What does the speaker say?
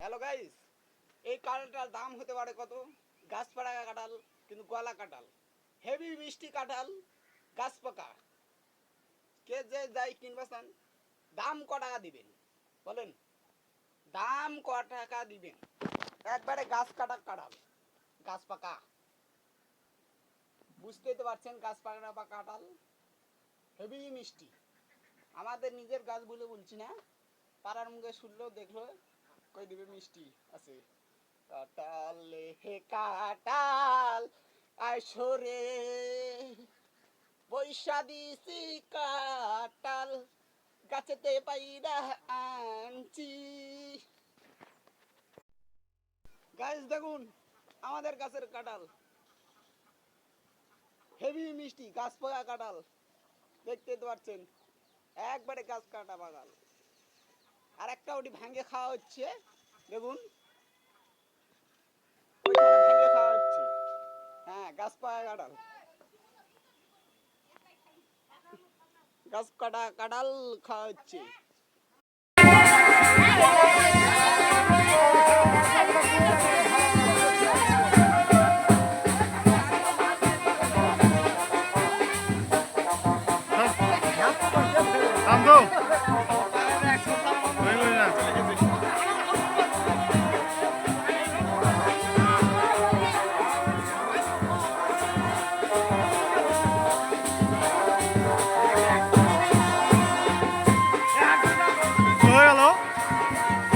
Hello guys, এই কাঁঠালটার দাম হতে পারে কত? গাছ পাকা কাঁঠাল, কিন্তু গলা কাঁঠাল, হেভি মিষ্টি কাঁঠাল, গাছ পাকা। কে যে যাই কিনবা চান, দাম ক টাকা দিবেন বলেন? দাম ক টাকা দিবেন? একবারে গাছ কাটা কাঁঠাল, গাছ পাকা। বুঝতেই তো পারছেন, গাছ পাকা বা কাঁঠাল হেভি মিষ্টি। আমাদের নিজের গাছ বলে বলছি না, পাড়ার মুখে শুনলেও দেখলো কই দিবে মিষ্টি আছে। কাঁঠাল হে কাঁঠাল আসরে পয়সা দিছি কাঁঠাল গাছেতে পাইরা আনছি। গাছ দেখুন, আমাদের গাছের কাঁঠাল হেভি মিষ্টি, গাছ পাকা কাঁঠাল। দেখতে তো পাচ্ছেন, একবারে গাছ কাটা বাগাল। আর একটা ওটি ভেঙে খাওয়া হচ্ছে, দেখুন ওইখানে ভেঙে খাওয়া হচ্ছে। হ্যাঁ, গাছ পাকা কাঁঠাল, গাছ কাটা কাঁঠাল খাওয়া হচ্ছে।